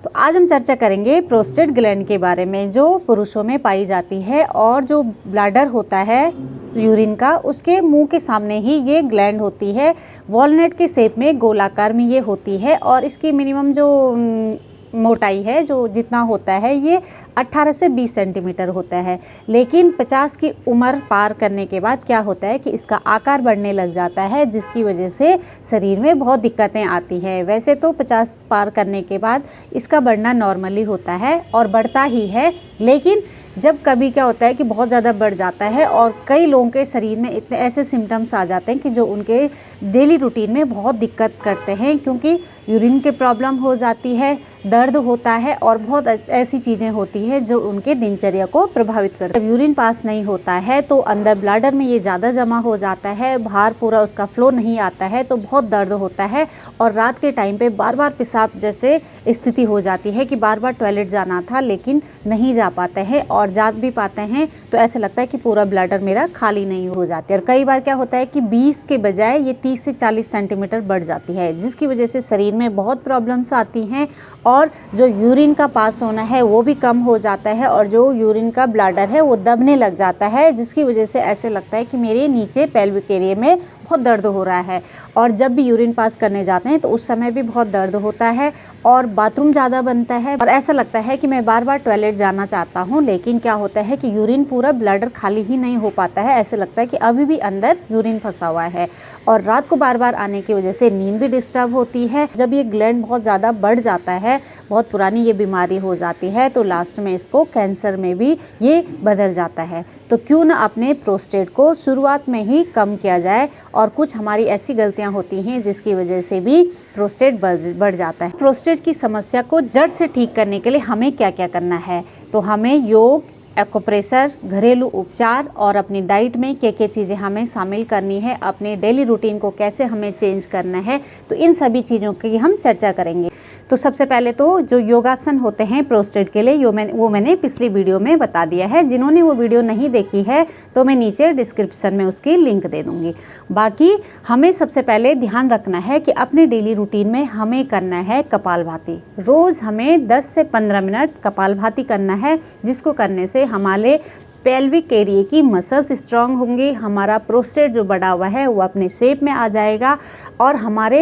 तो आज हम चर्चा करेंगे प्रोस्टेट ग्लैंड के बारे में, जो पुरुषों में पाई जाती है और जो ब्लैडर होता है यूरिन का, उसके मुंह के सामने ही ये ग्लैंड होती है। वॉलनट के शेप में गोलाकार में ये होती है और इसकी मिनिमम जो मोटाई है, जो जितना होता है, ये 18 से 20 सेंटीमीटर होता है। लेकिन 50 की उम्र पार करने के बाद क्या होता है कि इसका आकार बढ़ने लग जाता है, जिसकी वजह से शरीर में बहुत दिक्कतें आती हैं। वैसे तो 50 पार करने के बाद इसका बढ़ना नॉर्मली होता है और बढ़ता ही है, लेकिन जब कभी क्या होता है कि बहुत ज़्यादा बढ़ जाता है और कई लोगों के शरीर में इतने ऐसे सिम्टम्स आ जाते हैं कि जो उनके डेली रूटीन में बहुत दिक्कत करते हैं, क्योंकि यूरिन की प्रॉब्लम हो जाती है, दर्द होता है और बहुत ऐसी चीज़ें होती हैं जो उनके दिनचर्या को प्रभावित करती है। जब यूरिन पास नहीं होता है तो अंदर ब्लैडर में ये ज़्यादा जमा हो जाता है, बाहर पूरा उसका फ्लो नहीं आता है, तो बहुत दर्द होता है और रात के टाइम पे बार बार पेशाब जैसे स्थिति हो जाती है कि बार बार टॉयलेट जाना था लेकिन नहीं जा पाते हैं, और जा भी पाते हैं तो ऐसा लगता है कि पूरा ब्लैडर मेरा खाली नहीं हो जाती है। और कई बार क्या होता है कि 20 के बजाय ये 30 से 40 सेंटीमीटर बढ़ जाती है, जिसकी वजह से शरीर में बहुत प्रॉब्लम्स आती हैं और जो यूरिन का पास होना है वो भी कम हो जाता है और जो यूरिन का ब्लैडर है वो दबने लग जाता है, जिसकी वजह से ऐसे लगता है कि मेरे नीचे पेल्विक एरिया में बहुत दर्द हो रहा है। और जब भी यूरिन पास करने जाते हैं तो उस समय भी बहुत दर्द होता है और बाथरूम ज़्यादा बनता है और ऐसा लगता है कि मैं बार बार टॉयलेट जाना चाहता हूँ, लेकिन क्या होता है कि यूरिन पूरा ब्लैडर खाली ही नहीं हो पाता है, ऐसे लगता है कि अभी भी अंदर यूरिन फंसा हुआ है। और रात को बार बार आने की वजह से नींद भी डिस्टर्ब होती है। जब ये ग्लैंड बहुत ज़्यादा बढ़ जाता है, बहुत पुरानी ये बीमारी हो जाती है, तो लास्ट में इसको कैंसर में भी ये बदल जाता है। तो क्यों ना अपने प्रोस्टेट को शुरुआत में ही कम किया जाए। और कुछ हमारी ऐसी गलतियां होती हैं जिसकी वजह से भी प्रोस्टेट बढ़ जाता है। प्रोस्टेट की समस्या को जड़ से ठीक करने के लिए हमें क्या क्या करना है, तो हमें योग, एक्यूप्रेशर, घरेलू उपचार और अपनी डाइट में क्या चीज़ें हमें शामिल करनी है, अपने डेली रूटीन को कैसे हमें चेंज करना है, तो इन सभी चीज़ों की हम चर्चा करेंगे। तो सबसे पहले तो जो योगासन होते हैं प्रोस्टेट के लिए, वो मैंने पिछली वीडियो में बता दिया है। जिन्होंने वो वीडियो नहीं देखी है तो मैं नीचे डिस्क्रिप्शन में उसकी लिंक दे दूँगी। बाकी हमें सबसे पहले ध्यान रखना है कि अपने डेली रूटीन में हमें करना है कपालभाति। रोज़ हमें 10 से 15 मिनट कपालभाति करना है, जिसको करने से हमारे पेल्विक एरिया की मसल्स स्ट्रांग होंगी, हमारा प्रोस्टेट जो बढ़ा हुआ है वो अपने शेप में आ जाएगा और हमारे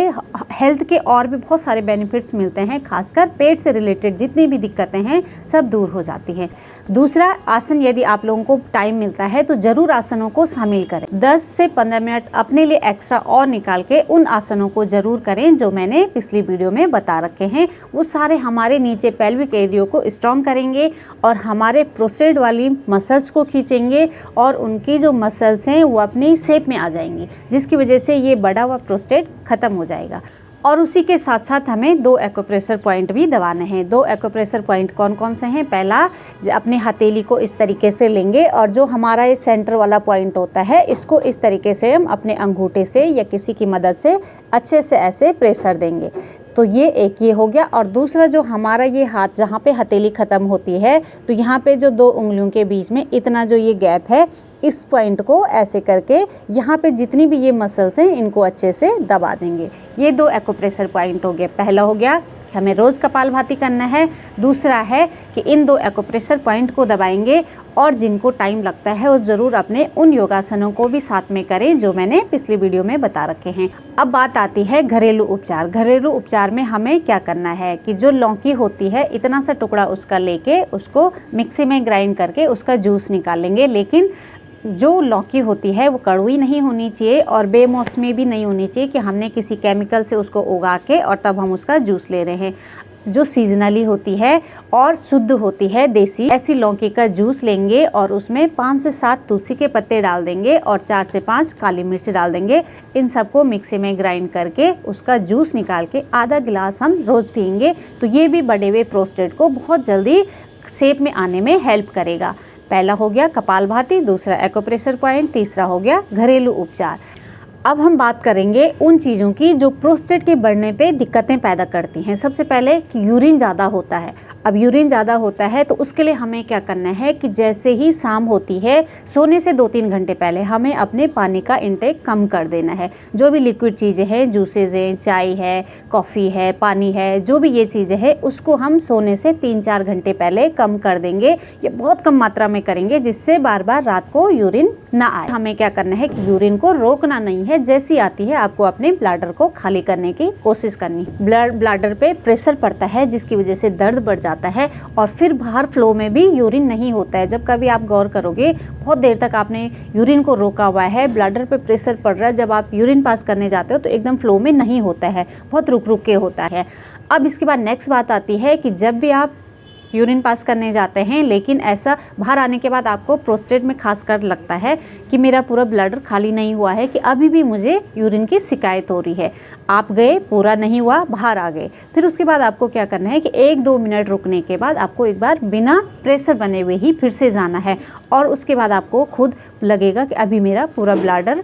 हेल्थ के और भी बहुत सारे बेनिफिट्स मिलते हैं। खासकर पेट से रिलेटेड जितनी भी दिक्कतें हैं सब दूर हो जाती हैं। दूसरा आसन, यदि आप लोगों को टाइम मिलता है तो ज़रूर आसनों को शामिल करें। 10 से 15 मिनट अपने लिए एक्स्ट्रा और निकाल के उन आसनों को ज़रूर करें जो मैंने पिछली वीडियो में बता रखे हैं। वो सारे हमारे नीचे पेल्विक एरिया को स्ट्रांग करेंगे और हमारे प्रोस्टेट वाली मसल्स को खींचेंगे और उनकी जो मसल्स हैं वो अपनी शेप में आ जाएंगी, जिसकी वजह से ये बड़ा हुआ प्रोस्टेट ख़त्म हो जाएगा। और उसी के साथ साथ हमें 2 एक्यूप्रेशर पॉइंट भी दबाने हैं। 2 एक्यूप्रेशर पॉइंट कौन कौन से हैं? पहला, अपने हथेली को इस तरीके से लेंगे और जो हमारा ये सेंटर वाला पॉइंट होता है इसको इस तरीके से हम अपने अंगूठे से या किसी की मदद से अच्छे से ऐसे प्रेशर देंगे। तो ये हो गया। और दूसरा, जो हमारा ये हाथ जहाँ पे हथेली ख़त्म होती है, तो यहाँ पे जो 2 उंगलियों के बीच में इतना जो ये गैप है, इस पॉइंट को ऐसे करके यहाँ पे जितनी भी ये मसल्स हैं इनको अच्छे से दबा देंगे। ये 2 एक्यूप्रेशर पॉइंट हो गए। पहला हो गया कि हमें रोज़ कपालभाति करना है। दूसरा है कि इन 2 एक्यूप्रेशर पॉइंट को दबाएंगे और जिनको टाइम लगता है वो ज़रूर अपने उन योगासनों को भी साथ में करें जो मैंने पिछली वीडियो में बता रखे हैं। अब बात आती है घरेलू उपचार। घरेलू उपचार में हमें क्या करना है कि जो लौकी होती है, इतना सा टुकड़ा उसका लेके उसको मिक्सी में ग्राइंड करके उसका जूस निकालेंगे। लेकिन जो लौकी होती है वो कड़वी नहीं होनी चाहिए और बेमौसमी भी नहीं होनी चाहिए कि हमने किसी केमिकल से उसको उगा के और तब हम उसका जूस ले रहे हैं। जो सीजनली होती है और शुद्ध होती है, देसी, ऐसी लौकी का जूस लेंगे और उसमें 5 से 7 तुलसी के पत्ते डाल देंगे और 4 से 5 काली मिर्च डाल देंगे। इन सबको मिक्सी में ग्राइंड करके उसका जूस निकाल के आधा गिलास हम रोज़ पियेंगे। तो ये भी बढ़े हुए प्रोस्टेट को बहुत जल्दी शेप में आने में हेल्प करेगा। पहला हो गया कपालभाति, दूसरा एक्यूप्रेशर पॉइंट, तीसरा हो गया घरेलू उपचार। अब हम बात करेंगे उन चीज़ों की जो प्रोस्टेट के बढ़ने पे दिक्कतें पैदा करती हैं। सबसे पहले कि यूरिन ज़्यादा होता है। अब यूरिन ज़्यादा होता है तो उसके लिए हमें क्या करना है कि जैसे ही शाम होती है, सोने से 2-3 घंटे पहले हमें अपने पानी का इंटेक कम कर देना है। जो भी लिक्विड चीज़ें हैं, जूसेस हैं, चाय है, कॉफ़ी है, पानी है, जो भी ये चीज़ें हैं, उसको हम सोने से 3-4 घंटे पहले कम कर देंगे। ये बहुत कम मात्रा में करेंगे जिससे बार बार रात को यूरिन ना आए। हमें क्या करना है कि यूरिन को रोकना नहीं है, जैसी आती है आपको अपने ब्लैडर को खाली करने की कोशिश करनी। ब्लैडर पे प्रेशर पड़ता है जिसकी वजह से दर्द बढ़ जाता है और फिर बाहर फ्लो में भी यूरिन नहीं होता है। जब कभी आप गौर करोगे, बहुत देर तक आपने यूरिन को रोका हुआ है, ब्लैडर पे प्रेशर पड़ रहा है, जब आप यूरिन पास करने जाते हो तो एकदम फ्लो में नहीं होता है, बहुत रुक रुक के होता है। अब इसके बाद नेक्स्ट बात आती है कि जब भी आप यूरिन पास करने जाते हैं, लेकिन ऐसा बाहर आने के बाद आपको प्रोस्टेट में खासकर लगता है कि मेरा पूरा ब्लैडर खाली नहीं हुआ है, कि अभी भी मुझे यूरिन की शिकायत हो रही है। आप गए, पूरा नहीं हुआ, बाहर आ गए, फिर उसके बाद आपको क्या करना है कि 1-2 मिनट रुकने के बाद आपको एक बार बिना प्रेशर बने हुए ही फिर से जाना है और उसके बाद आपको खुद लगेगा कि अभी मेरा पूरा ब्लैडर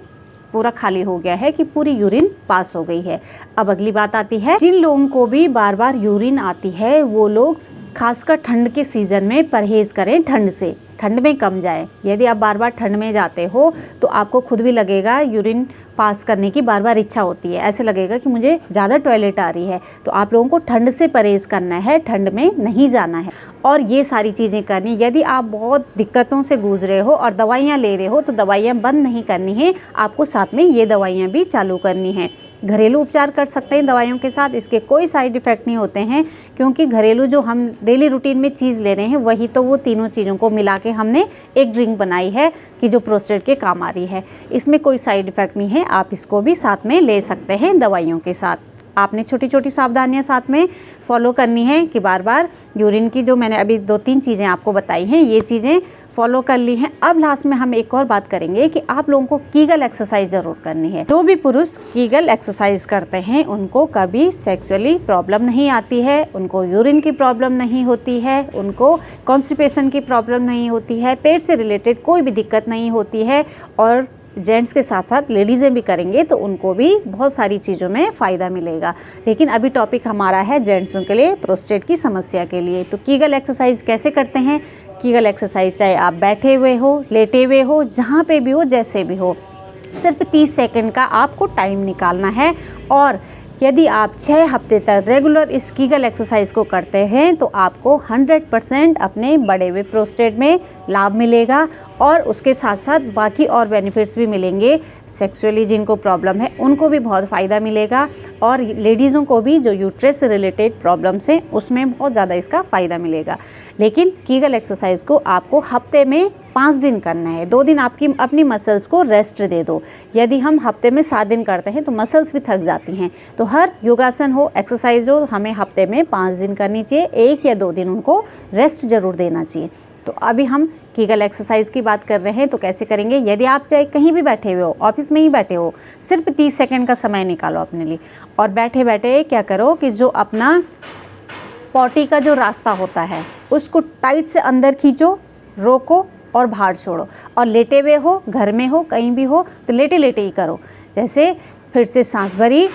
पूरा खाली हो गया है, कि पूरी यूरिन पास हो गई है। अब अगली बात आती है, जिन लोगों को भी बार बार यूरिन आती है वो लोग खासकर ठंड के सीज़न में परहेज़ करें, ठंड से, ठंड में कम जाए। यदि आप बार बार ठंड में जाते हो तो आपको खुद भी लगेगा यूरिन पास करने की बार बार इच्छा होती है, ऐसे लगेगा कि मुझे ज़्यादा टॉयलेट आ रही है। तो आप लोगों को ठंड से परहेज़ करना है, ठंड में नहीं जाना है और ये सारी चीज़ें करनी। यदि आप बहुत दिक्कतों से गूँज रहे हो और दवाइयाँ ले रहे हो तो दवाइयाँ बंद नहीं करनी है, आपको साथ में ये दवाइयाँ भी चालू करनी है। घरेलू उपचार कर सकते हैं दवाइयों के साथ, इसके कोई साइड इफ़ेक्ट नहीं होते हैं, क्योंकि घरेलू जो हम डेली रूटीन में चीज़ ले रहे हैं वही तो वो तीनों चीज़ों को मिला के हमने एक ड्रिंक बनाई है कि जो प्रोस्टेट के काम आ रही है। इसमें कोई साइड इफ़ेक्ट नहीं है, आप इसको भी साथ में ले सकते हैं दवाइयों के साथ। आपने छोटी छोटी सावधानियां साथ में फॉलो करनी है कि बार बार यूरिन की, जो मैंने अभी 2-3 चीज़ें आपको बताई हैं, ये चीज़ें फॉलो कर ली हैं। अब लास्ट में हम एक और बात करेंगे कि आप लोगों को कीगल एक्सरसाइज ज़रूर करनी है। जो भी पुरुष कीगल एक्सरसाइज करते हैं उनको कभी सेक्सुअली प्रॉब्लम नहीं आती है, उनको यूरिन की प्रॉब्लम नहीं होती है, उनको कॉन्स्टिपेशन की प्रॉब्लम नहीं होती है, पेट से रिलेटेड कोई भी दिक्कत नहीं होती है। और जेंट्स के साथ साथ लेडीज़ें भी करेंगे तो उनको भी बहुत सारी चीज़ों में फ़ायदा मिलेगा। लेकिन अभी टॉपिक हमारा है जेंट्सों के लिए, प्रोस्टेट की समस्या के लिए। तो कीगल एक्सरसाइज कैसे करते हैं? कीगल एक्सरसाइज चाहे आप बैठे हुए हो, लेटे हुए हो, जहाँ पे भी हो, जैसे भी हो, सिर्फ 30 सेकंड का आपको टाइम निकालना है। और यदि आप 6 हफ्ते तक रेगुलर इस कीगल एक्सरसाइज को करते हैं तो आपको 100% अपने बड़े हुए प्रोस्टेट में लाभ मिलेगा और उसके साथ साथ बाकी और बेनिफिट्स भी मिलेंगे। सेक्सुअली जिनको प्रॉब्लम है उनको भी बहुत फ़ायदा मिलेगा और लेडीज़ों को भी जो यूट्रस से रिलेटेड प्रॉब्लम्स हैं उसमें बहुत ज़्यादा इसका फ़ायदा मिलेगा। लेकिन कीगल एक्सरसाइज को आपको हफ्ते में 5 दिन करना है। 2 दिन आपकी अपनी मसल्स को रेस्ट दे दो। यदि हम हफ्ते में 7 दिन करते हैं तो मसल्स भी थक जाती हैं। तो हर योगासन हो, एक्सरसाइज हो, हमें हफ्ते में 5 दिन करनी चाहिए। 1 या 2 दिन उनको रेस्ट ज़रूर देना चाहिए। तो अभी हम कीगल एक्सरसाइज की बात कर रहे हैं तो कैसे करेंगे? यदि आप चाहे कहीं भी बैठे हुए हो, ऑफिस में ही बैठे हो, सिर्फ 30 सेकंड का समय निकालो अपने लिए और बैठे बैठे क्या करो कि जो अपना पॉटी का जो रास्ता होता है उसको टाइट से अंदर खींचो, रोको और बाहर छोड़ो। और लेटे हुए हो, घर में हो, कहीं भी हो तो लेटे लेटे ही करो। जैसे फिर से सांस भरी,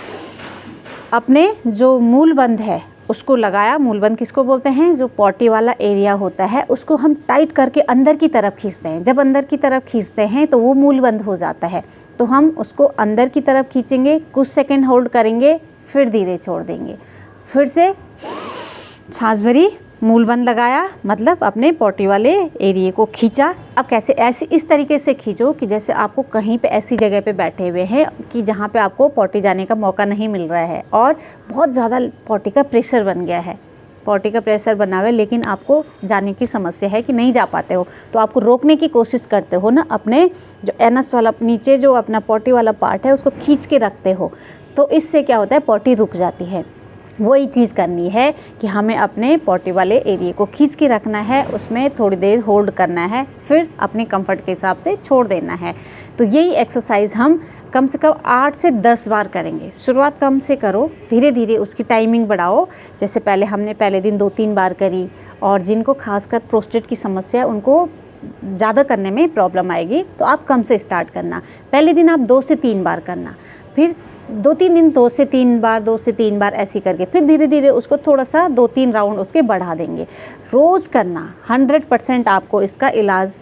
अपने जो मूलबंध है उसको लगाया। मूलबंध किसको बोलते हैं? जो पॉटी वाला एरिया होता है उसको हम टाइट करके अंदर की तरफ खींचते हैं। जब अंदर की तरफ खींचते हैं तो वो मूलबंध हो जाता है। तो हम उसको अंदर की तरफ खींचेंगे, कुछ सेकंड होल्ड करेंगे, फिर धीरे छोड़ देंगे। फिर से सांस भरी, मूलबंध लगाया, मतलब अपने पॉटी वाले एरिया को खींचा। अब कैसे? ऐसे इस तरीके से खींचो कि जैसे आपको कहीं पे ऐसी जगह पे बैठे हुए हैं कि जहाँ पे आपको पॉटी जाने का मौका नहीं मिल रहा है और बहुत ज़्यादा पॉटी का प्रेशर बन गया है। पॉटी का प्रेशर बना हुआ है लेकिन आपको जाने की समस्या है कि नहीं जा पाते हो, तो आपको रोकने की कोशिश करते हो ना, अपने जो एनस वाला नीचे जो अपना पॉटी वाला पार्ट है उसको खींच के रखते हो। तो इससे क्या होता है? पॉटी रुक जाती है। वही चीज़ करनी है कि हमें अपने पॉटी वाले एरिया को खींच के रखना है, उसमें थोड़ी देर होल्ड करना है, फिर अपने कंफर्ट के हिसाब से छोड़ देना है। तो यही एक्सरसाइज हम कम से कम 8 से 10 बार करेंगे। शुरुआत कम से करो, धीरे धीरे उसकी टाइमिंग बढ़ाओ। जैसे हमने पहले दिन 2-3 बार करी, और जिनको खासकर प्रोस्टेट की समस्या उनको ज़्यादा करने में प्रॉब्लम आएगी तो आप कम से स्टार्ट करना। पहले दिन आप 2 से 3 बार करना, फिर 2-3 दिन 2 से 3 बार ऐसी करके फिर धीरे धीरे उसको थोड़ा सा 2-3 राउंड उसके बढ़ा देंगे। रोज़ करना 100% आपको इसका इलाज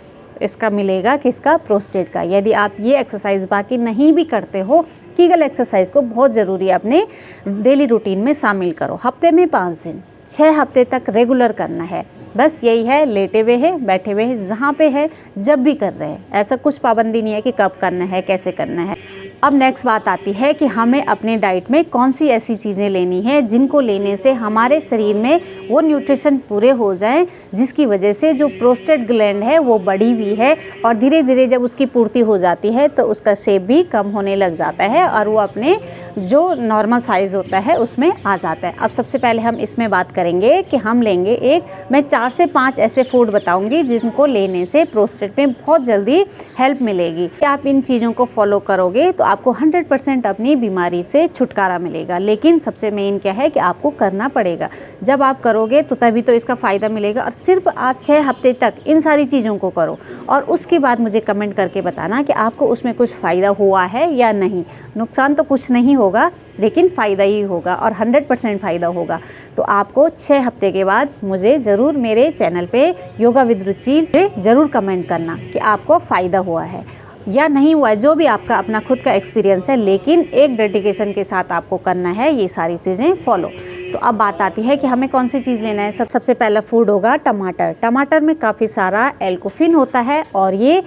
इसका मिलेगा कि इसका प्रोस्टेट का। यदि आप ये एक्सरसाइज बाकी नहीं भी करते हो, कीगल एक्सरसाइज को बहुत ज़रूरी है अपने डेली रूटीन में शामिल करो। हफ्ते में 5 दिन 6 हफ्ते तक रेगुलर करना है। बस यही है, लेटे हुए हैं, बैठे हुए हैं, जहाँ पे है जब भी कर रहे हैं, ऐसा कुछ पाबंदी नहीं है कि कब करना है, कैसे करना है। अब नेक्स्ट बात आती है कि हमें अपने डाइट में कौन सी ऐसी चीज़ें लेनी है जिनको लेने से हमारे शरीर में वो न्यूट्रिशन पूरे हो जाएं, जिसकी वजह से जो प्रोस्टेट ग्लैंड है वो बड़ी हुई है और धीरे धीरे जब उसकी पूर्ति हो जाती है तो उसका शेप भी कम होने लग जाता है और वो अपने जो नॉर्मल साइज़ होता है उसमें आ जाता है। अब सबसे पहले हम इसमें बात करेंगे कि हम लेंगे मैं 4 से 5 ऐसे फूड बताऊँगी जिनको लेने से प्रोस्टेट में बहुत जल्दी हेल्प मिलेगी। आप इन चीज़ों को फॉलो करोगे तो आपको 100% अपनी बीमारी से छुटकारा मिलेगा। लेकिन सबसे मेन क्या है कि आपको करना पड़ेगा। जब आप करोगे तो तभी तो इसका फ़ायदा मिलेगा। और सिर्फ आप 6 हफ्ते तक इन सारी चीज़ों को करो और उसके बाद मुझे कमेंट करके बताना कि आपको उसमें कुछ फ़ायदा हुआ है या नहीं। नुकसान तो कुछ नहीं होगा लेकिन फ़ायदा ही होगा और 100% फ़ायदा होगा। तो आपको 6 हफ्ते के बाद मुझे ज़रूर मेरे चैनल पे योगा विद रुचि पे ज़रूर कमेंट करना कि आपको फ़ायदा हुआ है या नहीं हुआ है, जो भी आपका अपना खुद का एक्सपीरियंस है। लेकिन एक डेडिकेशन के साथ आपको करना है ये सारी चीज़ें फॉलो। तो अब बात आती है कि हमें कौन सी चीज़ लेना है। सबसे पहला फूड होगा टमाटर। टमाटर में काफ़ी सारा एल्कोफिन होता है और ये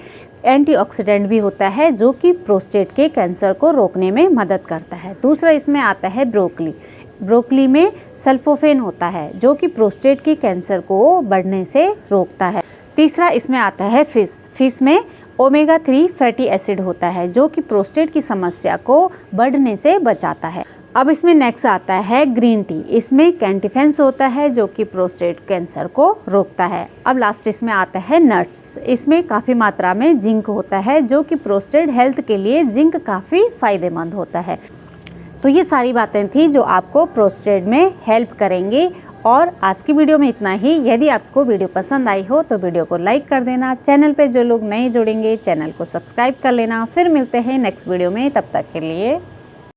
एंटीऑक्सीडेंट भी होता है जो कि प्रोस्टेट के कैंसर को रोकने में मदद करता है। दूसरा इसमें आता है ब्रोकली। ब्रोकली में सल्फोफेन होता है जो कि प्रोस्टेट के कैंसर को बढ़ने से रोकता है। तीसरा इसमें आता है फिश। फिश में ओमेगा 3 फैटी एसिड होता है जो कि प्रोस्टेट की समस्या को बढ़ने से बचाता है। अब इसमें नेक्स्ट आता है ग्रीन टी। इसमें कैंटिफेंस होता है जो कि प्रोस्टेट कैंसर को रोकता है। अब लास्ट इसमें आता है नट्स। इसमें काफ़ी मात्रा में जिंक होता है जो कि प्रोस्टेट हेल्थ के लिए जिंक काफ़ी फ़ायदेमंद होता है। तो ये सारी बातें थी जो आपको प्रोस्टेट में हेल्प करेंगी। और आज की वीडियो में इतना ही। यदि आपको वीडियो पसंद आई हो तो वीडियो को लाइक कर देना। चैनल पे जो लोग नए जुड़ेंगे चैनल को सब्सक्राइब कर लेना। फिर मिलते हैं नेक्स्ट वीडियो में, तब तक के लिए